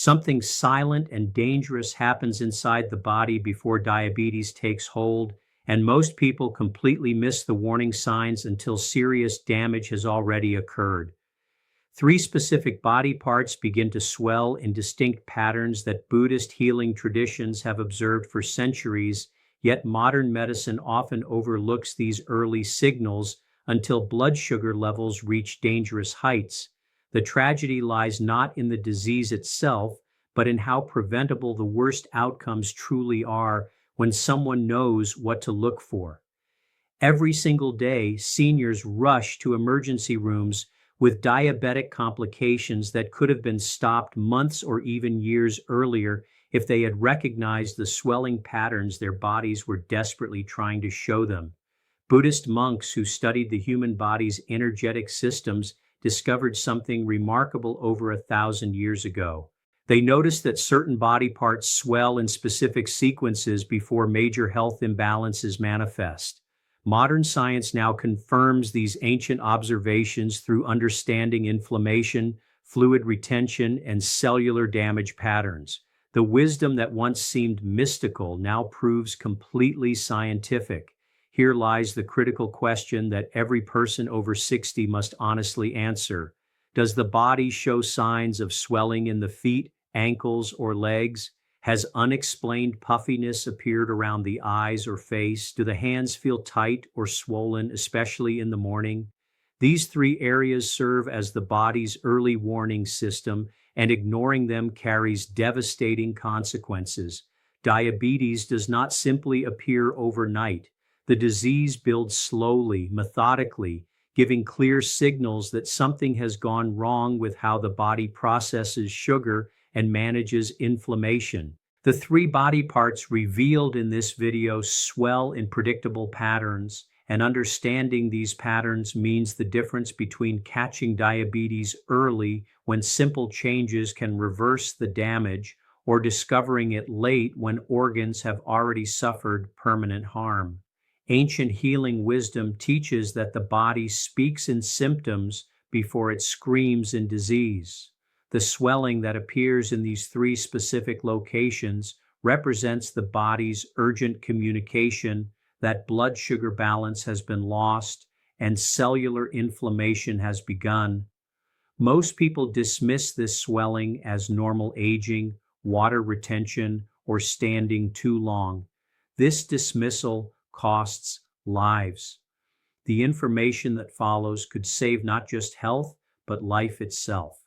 Something silent and dangerous happens inside the body before diabetes takes hold, and most people completely miss the warning signs until serious damage has already occurred. Three specific body parts begin to swell in distinct patterns that Buddhist healing traditions have observed for centuries, yet modern medicine often overlooks these early signals until blood sugar levels reach dangerous heights. The tragedy lies not in the disease itself, but in how preventable the worst outcomes truly are when someone knows what to look for. Every single day, seniors rush to emergency rooms with diabetic complications that could have been stopped months or even years earlier if they had recognized the swelling patterns their bodies were desperately trying to show them. Buddhist monks who studied the human body's energetic systems discovered something remarkable over 1,000 years ago. They noticed that certain body parts swell in specific sequences before major health imbalances manifest. Modern science now confirms these ancient observations through understanding inflammation, fluid retention, and cellular damage patterns. The wisdom that once seemed mystical now proves completely scientific. Here lies the critical question that every person over 60 must honestly answer. Does the body show signs of swelling in the feet, ankles, or legs? Has unexplained puffiness appeared around the eyes or face? Do the hands feel tight or swollen, especially in the morning? These three areas serve as the body's early warning system, and ignoring them carries devastating consequences. Diabetes does not simply appear overnight. The disease builds slowly, methodically, giving clear signals that something has gone wrong with how the body processes sugar and manages inflammation. The three body parts revealed in this video swell in predictable patterns, and understanding these patterns means the difference between catching diabetes early when simple changes can reverse the damage, or discovering it late when organs have already suffered permanent harm. Ancient healing wisdom teaches that the body speaks in symptoms before it screams in disease. The swelling that appears in these three specific locations represents the body's urgent communication that blood sugar balance has been lost and cellular inflammation has begun. Most people dismiss this swelling as normal aging, water retention, or standing too long. This dismissal costs lives. The information that follows could save not just health, but life itself.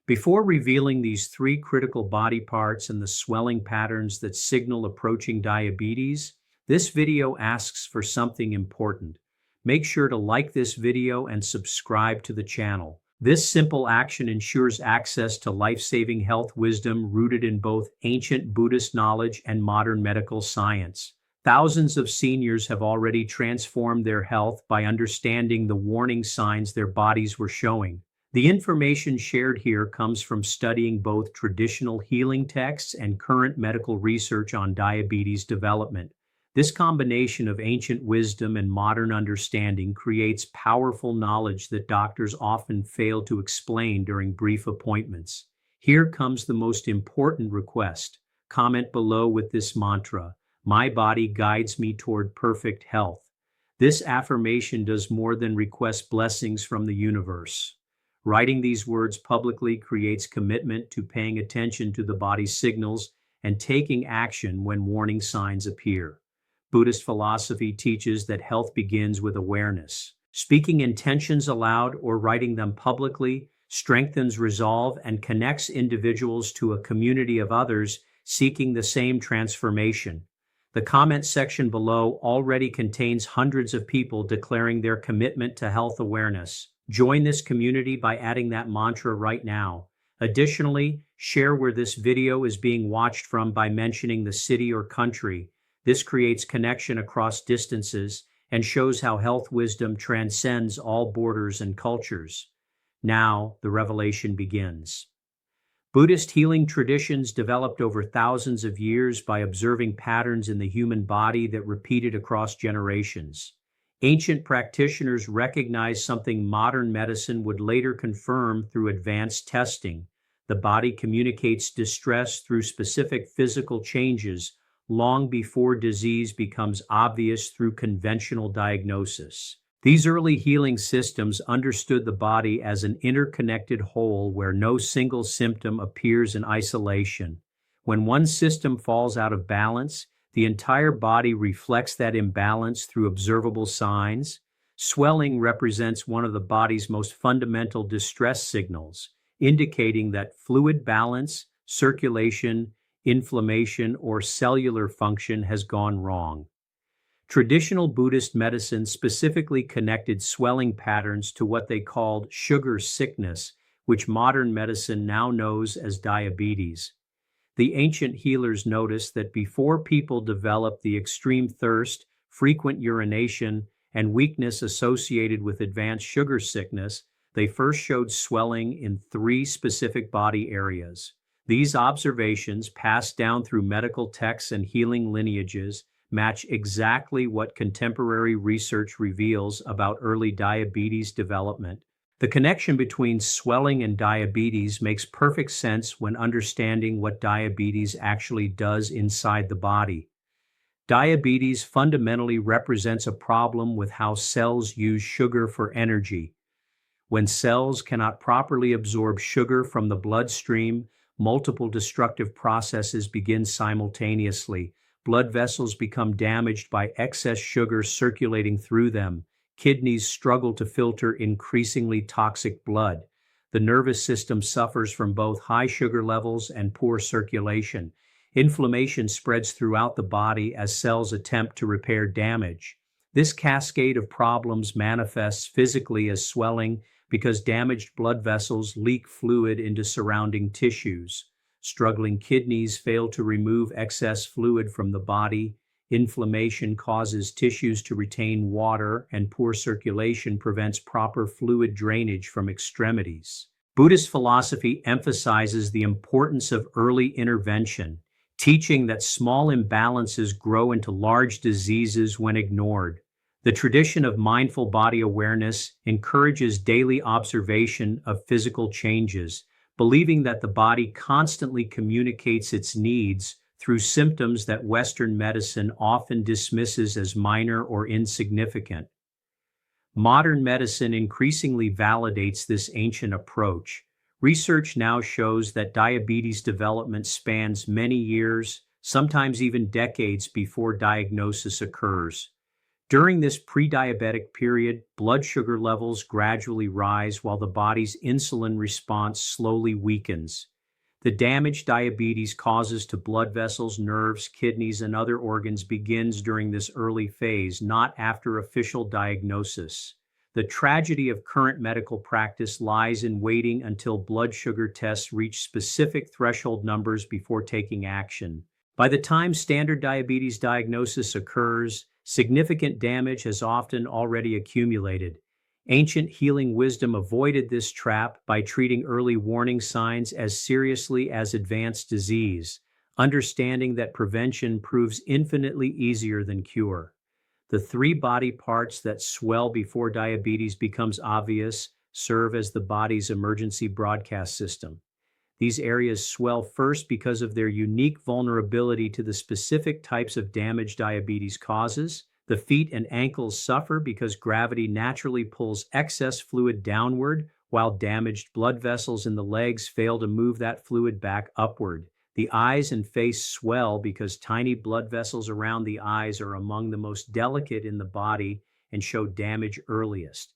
Before revealing these three critical body parts and the swelling patterns that signal approaching diabetes, this video asks for something important. Make sure to like this video and subscribe to the channel. This simple action ensures access to life-saving health wisdom rooted in both ancient Buddhist knowledge and modern medical science. Thousands of seniors have already transformed their health by understanding the warning signs their bodies were showing. The information shared here comes from studying both traditional healing texts and current medical research on diabetes development. This combination of ancient wisdom and modern understanding creates powerful knowledge that doctors often fail to explain during brief appointments. Here comes the most important request. Comment below with this mantra: "My body guides me toward perfect health." This affirmation does more than request blessings from the universe. Writing these words publicly creates commitment to paying attention to the body's signals and taking action when warning signs appear. Buddhist philosophy teaches that health begins with awareness. Speaking intentions aloud or writing them publicly strengthens resolve and connects individuals to a community of others seeking the same transformation. The comment section below already contains hundreds of people declaring their commitment to health awareness. Join this community by adding that mantra right now. Additionally, share where this video is being watched from by mentioning the city or country. This creates connection across distances and shows how health wisdom transcends all borders and cultures. Now, the revelation begins. Buddhist healing traditions developed over thousands of years by observing patterns in the human body that repeated across generations. Ancient practitioners recognized something modern medicine would later confirm through advanced testing: The body communicates distress through specific physical changes long before disease becomes obvious through conventional diagnosis. These early healing systems understood the body as an interconnected whole where no single symptom appears in isolation. When one system falls out of balance, the entire body reflects that imbalance through observable signs. Swelling represents one of the body's most fundamental distress signals, indicating that fluid balance, circulation, inflammation, or cellular function has gone wrong. Traditional Buddhist medicine specifically connected swelling patterns to what they called sugar sickness, which modern medicine now knows as diabetes. The ancient healers noticed that before people developed the extreme thirst, frequent urination, and weakness associated with advanced sugar sickness, they first showed swelling in three specific body areas. These observations, passed down through medical texts and healing lineages, match exactly what contemporary research reveals about early diabetes development. The connection between swelling and diabetes makes perfect sense when understanding what diabetes actually does inside the body. Diabetes fundamentally represents a problem with how cells use sugar for energy. When cells cannot properly absorb sugar from the bloodstream, multiple destructive processes begin simultaneously. Blood vessels become damaged by excess sugar circulating through them. Kidneys struggle to filter increasingly toxic blood. The nervous system suffers from both high sugar levels and poor circulation. Inflammation spreads throughout the body as cells attempt to repair damage. This cascade of problems manifests physically as swelling because damaged blood vessels leak fluid into surrounding tissues. Struggling kidneys fail to remove excess fluid from the body. Inflammation causes tissues to retain water, and poor circulation prevents proper fluid drainage from extremities. Buddhist philosophy emphasizes the importance of early intervention, teaching that small imbalances grow into large diseases when ignored. The tradition of mindful body awareness encourages daily observation of physical changes, believing that the body constantly communicates its needs through symptoms that Western medicine often dismisses as minor or insignificant. Modern medicine increasingly validates this ancient approach. Research now shows that diabetes development spans many years, sometimes even decades before diagnosis occurs. During this pre-diabetic period, blood sugar levels gradually rise while the body's insulin response slowly weakens. The damage diabetes causes to blood vessels, nerves, kidneys, and other organs begins during this early phase, not after official diagnosis. The tragedy of current medical practice lies in waiting until blood sugar tests reach specific threshold numbers before taking action. By the time standard diabetes diagnosis occurs, significant damage has often already accumulated. Ancient healing wisdom avoided this trap by treating early warning signs as seriously as advanced disease, understanding that prevention proves infinitely easier than cure. The three body parts that swell before diabetes becomes obvious serve as the body's emergency broadcast system. These areas swell first because of their unique vulnerability to the specific types of damage diabetes causes. The feet and ankles suffer because gravity naturally pulls excess fluid downward, while damaged blood vessels in the legs fail to move that fluid back upward. The eyes and face swell because tiny blood vessels around the eyes are among the most delicate in the body and show damage earliest.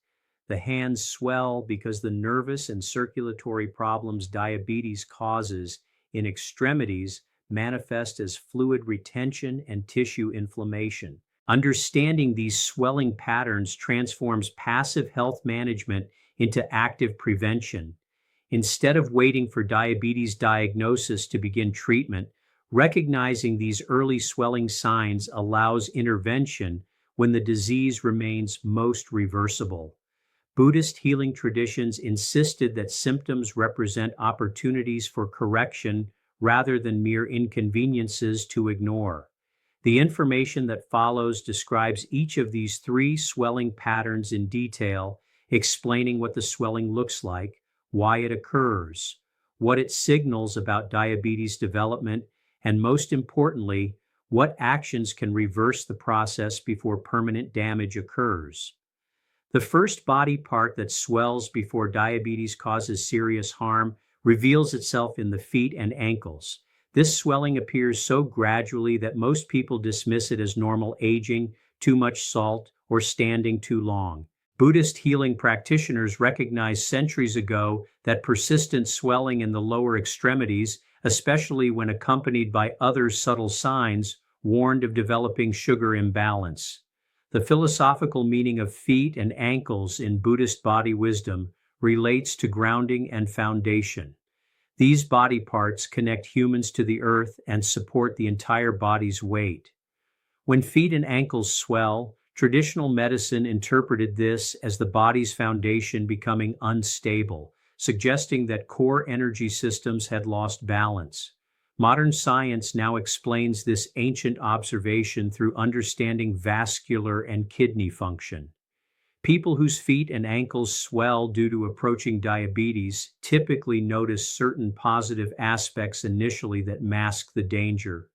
The hands swell because the nervous and circulatory problems diabetes causes in extremities manifest as fluid retention and tissue inflammation. Understanding these swelling patterns transforms passive health management into active prevention. Instead of waiting for diabetes diagnosis to begin treatment, recognizing these early swelling signs allows intervention when the disease remains most reversible. Buddhist healing traditions insisted that symptoms represent opportunities for correction rather than mere inconveniences to ignore. The information that follows describes each of these three swelling patterns in detail, explaining what the swelling looks like, why it occurs, what it signals about diabetes development, and most importantly, what actions can reverse the process before permanent damage occurs. The first body part that swells before diabetes causes serious harm reveals itself in the feet and ankles. This swelling appears so gradually that most people dismiss it as normal aging, too much salt, or standing too long. Buddhist healing practitioners recognized centuries ago that persistent swelling in the lower extremities, especially when accompanied by other subtle signs, warned of developing sugar imbalance. The philosophical meaning of feet and ankles in Buddhist body wisdom relates to grounding and foundation. These body parts connect humans to the earth and support the entire body's weight. When feet and ankles swell, traditional medicine interpreted this as the body's foundation becoming unstable, suggesting that core energy systems had lost balance. Modern science now explains this ancient observation through understanding vascular and kidney function. People whose feet and ankles swell due to approaching diabetes typically notice certain positive aspects initially that mask the danger.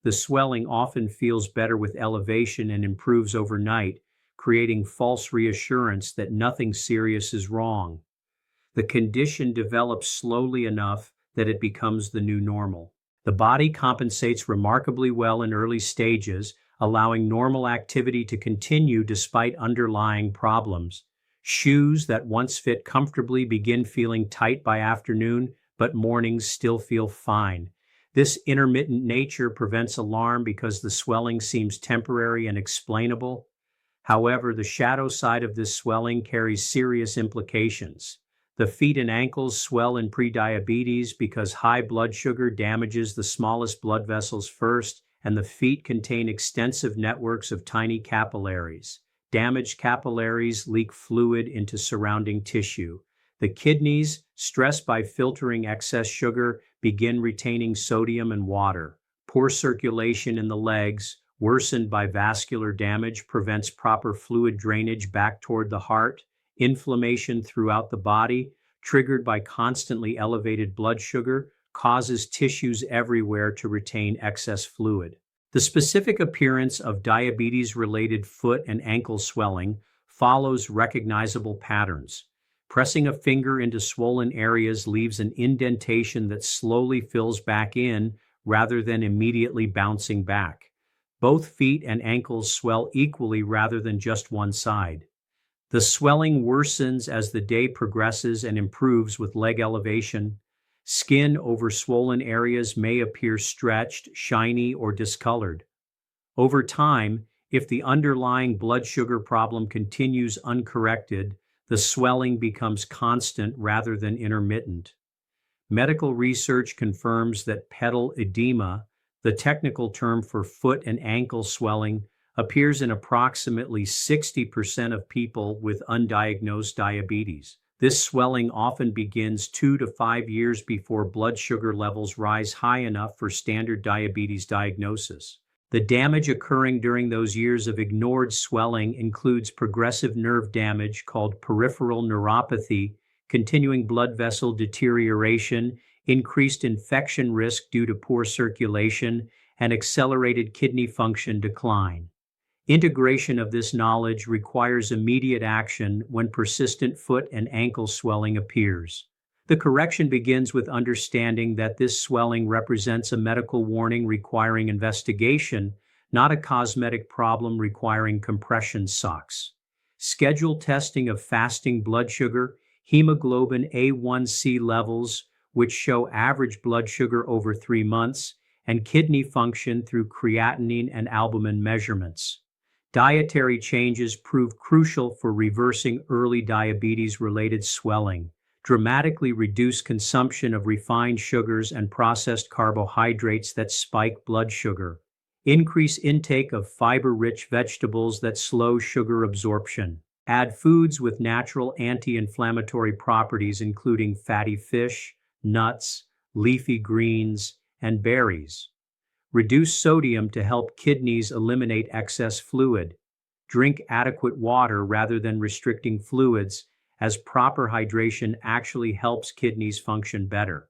The swelling often feels better with elevation and improves overnight, creating false reassurance that nothing serious is wrong. The condition develops slowly enough that it becomes the new normal. The body compensates remarkably well in early stages, allowing normal activity to continue despite underlying problems. Shoes that once fit comfortably begin feeling tight by afternoon, but mornings still feel fine. This intermittent nature prevents alarm because the swelling seems temporary and explainable. However, the shadow side of this swelling carries serious implications. The feet and ankles swell in prediabetes because high blood sugar damages the smallest blood vessels first, and the feet contain extensive networks of tiny capillaries. Damaged capillaries leak fluid into surrounding tissue. The kidneys, stressed by filtering excess sugar, begin retaining sodium and water. Poor circulation in the legs, worsened by vascular damage, prevents proper fluid drainage back toward the heart. Inflammation throughout the body, triggered by constantly elevated blood sugar, causes tissues everywhere to retain excess fluid. The specific appearance of diabetes-related foot and ankle swelling follows recognizable patterns. Pressing a finger into swollen areas leaves an indentation that slowly fills back in rather than immediately bouncing back. Both feet and ankles swell equally rather than just one side. The swelling worsens as the day progresses and improves with leg elevation. Skin over swollen areas may appear stretched, shiny, or discolored. Over time, if the underlying blood sugar problem continues uncorrected, the swelling becomes constant rather than intermittent. Medical research confirms that pedal edema, the technical term for foot and ankle swelling, appears in approximately 60% of people with undiagnosed diabetes. This swelling often begins 2 to 5 years before blood sugar levels rise high enough for standard diabetes diagnosis. The damage occurring during those years of ignored swelling includes progressive nerve damage called peripheral neuropathy, continuing blood vessel deterioration, increased infection risk due to poor circulation, and accelerated kidney function decline. Integration of this knowledge requires immediate action when persistent foot and ankle swelling appears. The correction begins with understanding that this swelling represents a medical warning requiring investigation, not a cosmetic problem requiring compression socks. Schedule testing of fasting blood sugar, hemoglobin A1C levels, which show average blood sugar over 3 months, and kidney function through creatinine and albumin measurements. Dietary changes prove crucial for reversing early diabetes-related swelling. Dramatically reduce consumption of refined sugars and processed carbohydrates that spike blood sugar. Increase intake of fiber-rich vegetables that slow sugar absorption. Add foods with natural anti-inflammatory properties including fatty fish, nuts, leafy greens, and berries. Reduce sodium to help kidneys eliminate excess fluid. Drink adequate water rather than restricting fluids, as proper hydration actually helps kidneys function better.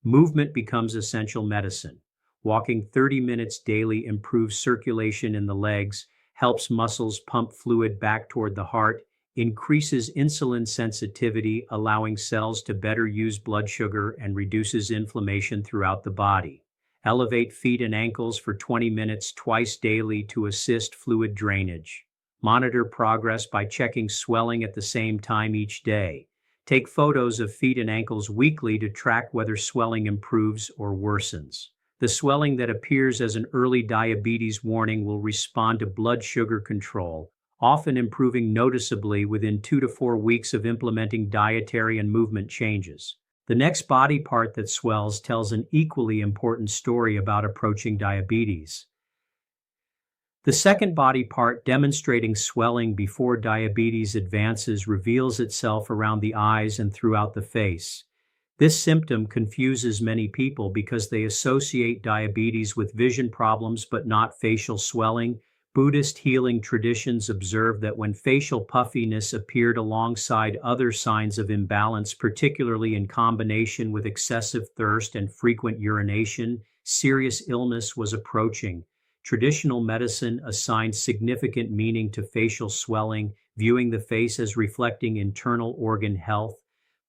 Movement becomes essential medicine. Walking 30 minutes daily improves circulation in the legs, helps muscles pump fluid back toward the heart, increases insulin sensitivity, allowing cells to better use blood sugar, and reduces inflammation throughout the body. Elevate feet and ankles for 20 minutes twice daily to assist fluid drainage. Monitor progress by checking swelling at the same time each day. Take photos of feet and ankles weekly to track whether swelling improves or worsens. The swelling that appears as an early diabetes warning will respond to blood sugar control, often improving noticeably within 2 to 4 weeks of implementing dietary and movement changes. The next body part that swells tells an equally important story about approaching diabetes. The second body part demonstrating swelling before diabetes advances reveals itself around the eyes and throughout the face. This symptom confuses many people because they associate diabetes with vision problems but not facial swelling. Buddhist healing traditions observe that when facial puffiness appeared alongside other signs of imbalance, particularly in combination with excessive thirst and frequent urination, serious illness was approaching. Traditional medicine assigned significant meaning to facial swelling, viewing the face as reflecting internal organ health.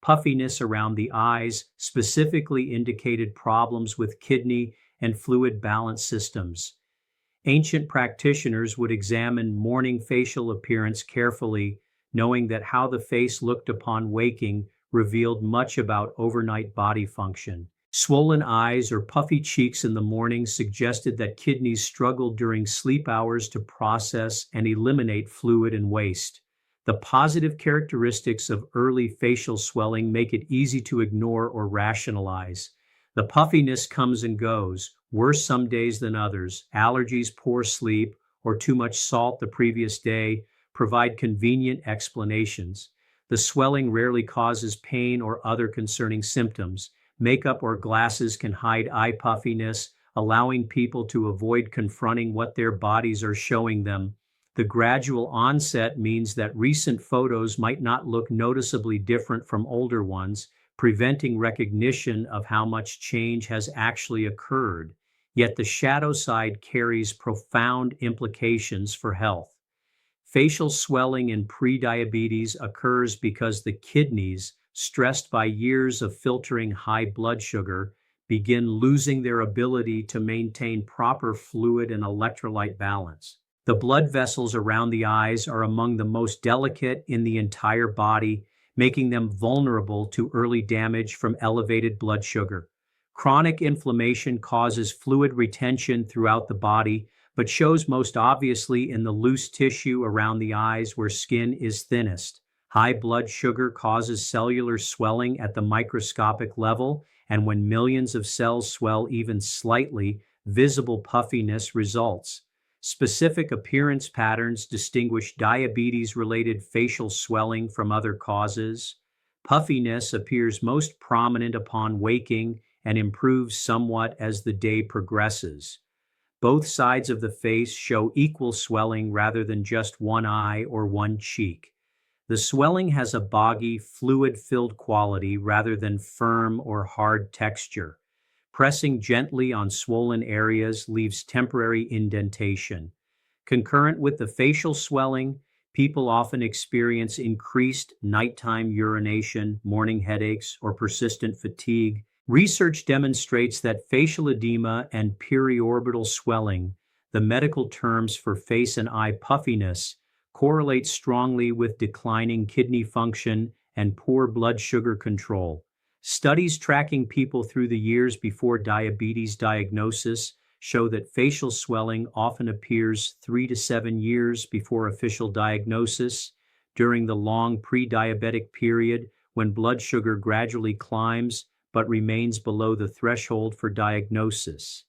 Puffiness around the eyes specifically indicated problems with kidney and fluid balance systems. Ancient practitioners would examine morning facial appearance carefully, knowing that how the face looked upon waking revealed much about overnight body function. Swollen eyes or puffy cheeks in the morning suggested that kidneys struggled during sleep hours to process and eliminate fluid and waste. The positive characteristics of early facial swelling make it easy to ignore or rationalize. The puffiness comes and goes, worse some days than others. Allergies, poor sleep, or too much salt the previous day provide convenient explanations. The swelling rarely causes pain or other concerning symptoms. Makeup or glasses can hide eye puffiness, allowing people to avoid confronting what their bodies are showing them. The gradual onset means that recent photos might not look noticeably different from older ones, preventing recognition of how much change has actually occurred. Yet the shadow side carries profound implications for health. Facial swelling in prediabetes occurs because the kidneys, stressed by years of filtering high blood sugar, begin losing their ability to maintain proper fluid and electrolyte balance. The blood vessels around the eyes are among the most delicate in the entire body, making them vulnerable to early damage from elevated blood sugar. Chronic inflammation causes fluid retention throughout the body, but shows most obviously in the loose tissue around the eyes where skin is thinnest. High blood sugar causes cellular swelling at the microscopic level, and when millions of cells swell even slightly, visible puffiness results. Specific appearance patterns distinguish diabetes-related facial swelling from other causes. Puffiness appears most prominent upon waking and improves somewhat as the day progresses. Both sides of the face show equal swelling rather than just one eye or one cheek. The swelling has a boggy, fluid-filled quality rather than firm or hard texture. Pressing gently on swollen areas leaves temporary indentation. Concurrent with the facial swelling, people often experience increased nighttime urination, morning headaches, or persistent fatigue. Research demonstrates that facial edema and periorbital swelling, the medical terms for face and eye puffiness, correlate strongly with declining kidney function and poor blood sugar control. Studies tracking people through the years before diabetes diagnosis show that facial swelling often appears 3 to 7 years before official diagnosis. During the long pre-diabetic period, when blood sugar gradually climbs but remains below the threshold for diagnosis.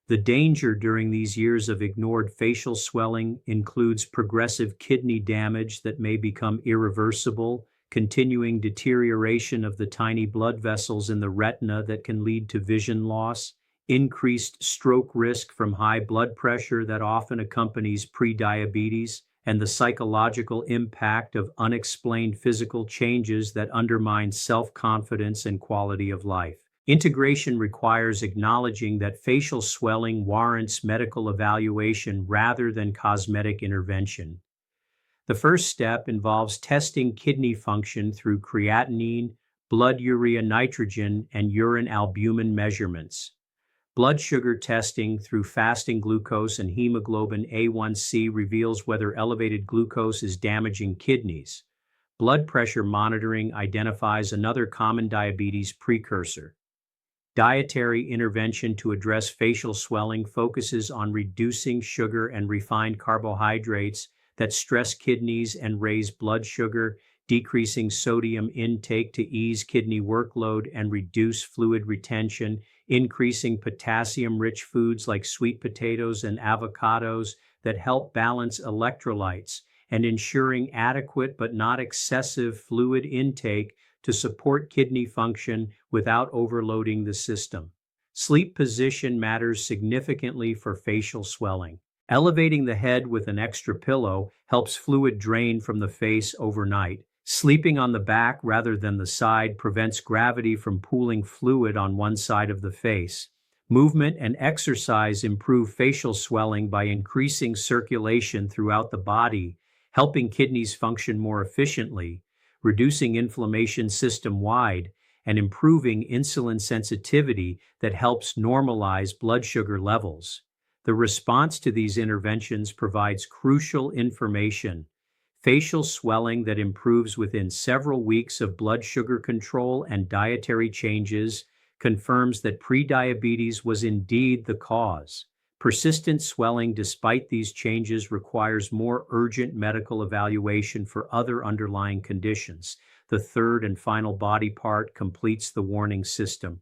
The danger during these years of ignored facial swelling includes progressive kidney damage that may become irreversible, continuing deterioration of the tiny blood vessels in the retina that can lead to vision loss, increased stroke risk from high blood pressure that often accompanies prediabetes, and the psychological impact of unexplained physical changes that undermine self-confidence and quality of life. Integration requires acknowledging that facial swelling warrants medical evaluation rather than cosmetic intervention. The first step involves testing kidney function through creatinine, blood urea nitrogen, and urine albumin measurements. Blood sugar testing through fasting glucose and hemoglobin A1C reveals whether elevated glucose is damaging kidneys. Blood pressure monitoring identifies another common diabetes precursor. Dietary intervention to address facial swelling focuses on reducing sugar and refined carbohydrates that stress kidneys and raise blood sugar, decreasing sodium intake to ease kidney workload and reduce fluid retention, increasing potassium-rich foods like sweet potatoes and avocados that help balance electrolytes, and ensuring adequate but not excessive fluid intake to support kidney function without overloading the system. Sleep position matters significantly for facial swelling. Elevating the head with an extra pillow helps fluid drain from the face overnight. Sleeping on the back rather than the side prevents gravity from pooling fluid on one side of the face. Movement and exercise improve facial swelling by increasing circulation throughout the body, helping kidneys function more efficiently, reducing inflammation system-wide, and improving insulin sensitivity that helps normalize blood sugar levels. The response to these interventions provides crucial information. Facial swelling that improves within several weeks of blood sugar control and dietary changes confirms that prediabetes was indeed the cause. Persistent swelling despite these changes requires more urgent medical evaluation for other underlying conditions. The third and final body part completes the warning system.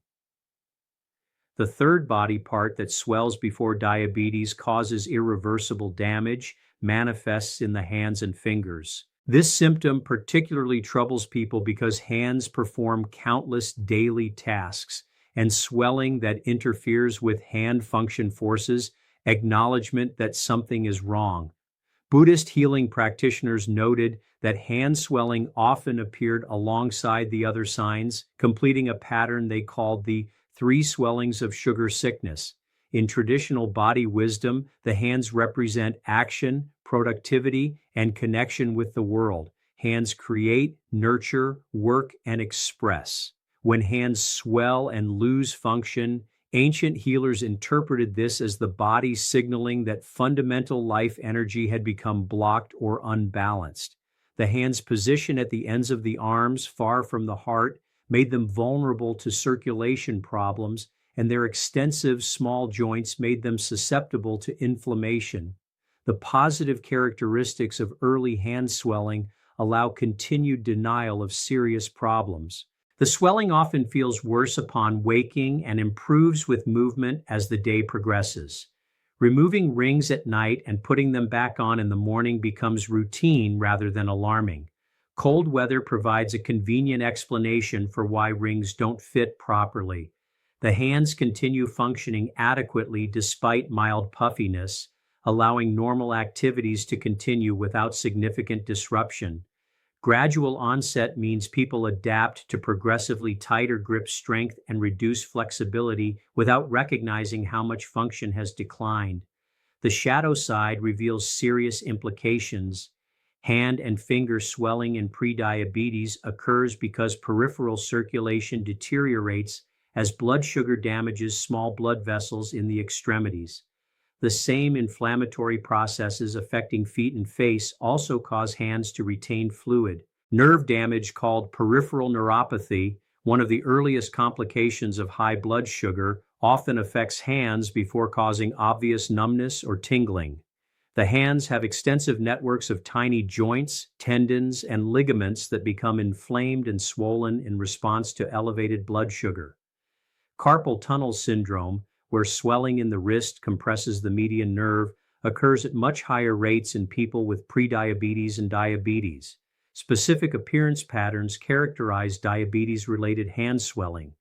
The third body part that swells before diabetes causes irreversible damage, manifests in the hands and fingers. This symptom particularly troubles people because hands perform countless daily tasks, and swelling that interferes with hand function forces acknowledgement that something is wrong. Buddhist healing practitioners noted that hand swelling often appeared alongside the other signs, completing a pattern they called the three swellings of sugar sickness. In traditional body wisdom, the hands represent action, productivity, and connection with the world. Hands create, nurture, work, and express. When hands swell and lose function, ancient healers interpreted this as the body signaling that fundamental life energy had become blocked or unbalanced. The hands' position at the ends of the arms, far from the heart, made them vulnerable to circulation problems, and their extensive small joints made them susceptible to inflammation. The positive characteristics of early hand swelling allow continued denial of serious problems. The swelling often feels worse upon waking and improves with movement as the day progresses. Removing rings at night and putting them back on in the morning becomes routine rather than alarming. Cold weather provides a convenient explanation for why rings don't fit properly. The hands continue functioning adequately despite mild puffiness, allowing normal activities to continue without significant disruption. Gradual onset means people adapt to progressively tighter grip strength and reduced flexibility without recognizing how much function has declined. The shadow side reveals serious implications. Hand and finger swelling in prediabetes occurs because peripheral circulation deteriorates as blood sugar damages small blood vessels in the extremities. The same inflammatory processes affecting feet and face also cause hands to retain fluid. Nerve damage called peripheral neuropathy, one of the earliest complications of high blood sugar, often affects hands before causing obvious numbness or tingling. The hands have extensive networks of tiny joints, tendons, and ligaments that become inflamed and swollen in response to elevated blood sugar. Carpal tunnel syndrome, where swelling in the wrist compresses the median nerve, occurs at much higher rates in people with prediabetes and diabetes. Specific appearance patterns characterize diabetes-related hand swelling.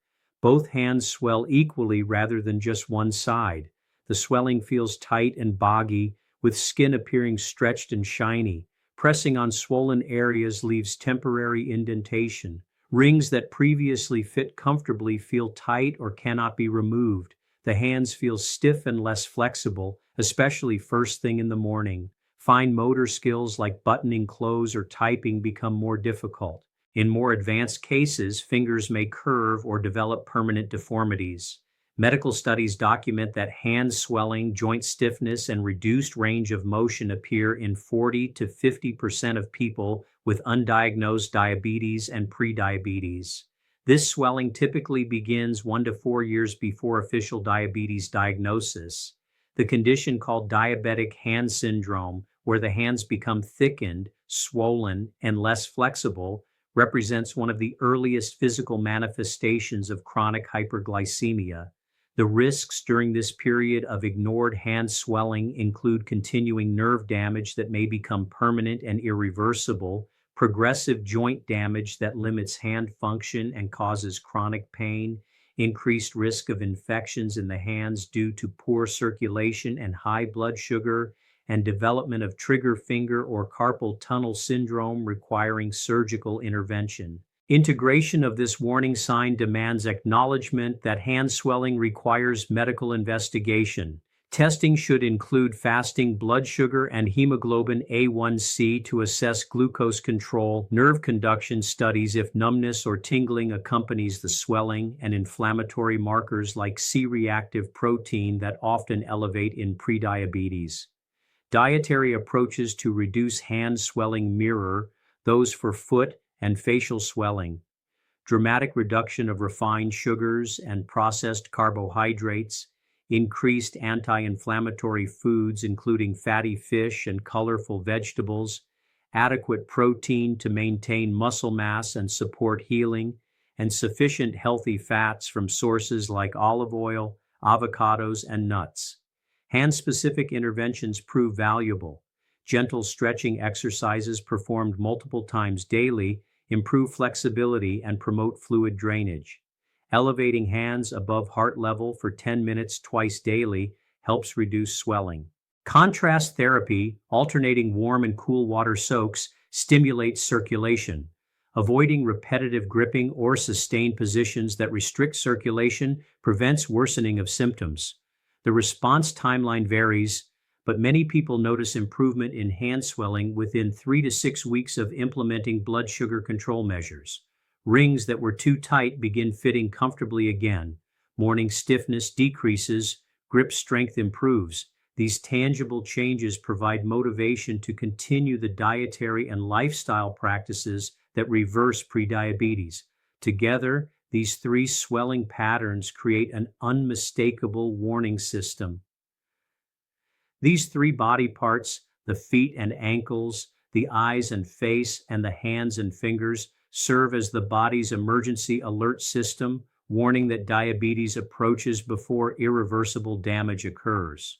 Both hands swell equally rather than just one side. The swelling feels tight and boggy, with skin appearing stretched and shiny. Pressing on swollen areas leaves temporary indentation. Rings that previously fit comfortably feel tight or cannot be removed. The hands feel stiff and less flexible, especially first thing in the morning. Fine motor skills like buttoning clothes or typing become more difficult. In more advanced cases, fingers may curve or develop permanent deformities. Medical studies document that hand swelling, joint stiffness, and reduced range of motion appear in 40 to 50% of people with undiagnosed diabetes and prediabetes. This swelling typically begins 1 to 4 years before official diabetes diagnosis. The condition called diabetic hand syndrome, where the hands become thickened, swollen, and less flexible, represents one of the earliest physical manifestations of chronic hyperglycemia. The risks during this period of ignored hand swelling include continuing nerve damage that may become permanent and irreversible, progressive joint damage that limits hand function and causes chronic pain, increased risk of infections in the hands due to poor circulation and high blood sugar, and development of trigger finger or carpal tunnel syndrome requiring surgical intervention. Integration of this warning sign demands acknowledgement that hand swelling requires medical investigation. Testing should include fasting blood sugar and hemoglobin A1C to assess glucose control, nerve conduction studies if numbness or tingling accompanies the swelling, and inflammatory markers like C-reactive protein that often elevate in prediabetes. Dietary approaches to reduce hand swelling mirror those for foot and facial swelling. Dramatic reduction of refined sugars and processed carbohydrates, increased anti-inflammatory foods including fatty fish and colorful vegetables, adequate protein to maintain muscle mass and support healing, and sufficient healthy fats from sources like olive oil, avocados, and nuts. Hand-specific interventions prove valuable. Gentle stretching exercises performed multiple times daily improve flexibility and promote fluid drainage. Elevating hands above heart level for 10 minutes twice daily helps reduce swelling. Contrast therapy, alternating warm and cool water soaks, stimulates circulation. Avoiding repetitive gripping or sustained positions that restrict circulation prevents worsening of symptoms. The response timeline varies, but many people notice improvement in hand swelling within 3 to 6 weeks of implementing blood sugar control measures. Rings that were too tight begin fitting comfortably again. Morning stiffness decreases, grip strength improves. These tangible changes provide motivation to continue the dietary and lifestyle practices that reverse prediabetes. Together, these 3 swelling patterns create an unmistakable warning system. These 3 body parts, the feet and ankles, the eyes and face, and the hands and fingers, serve as the body's emergency alert system, warning that diabetes approaches before irreversible damage occurs.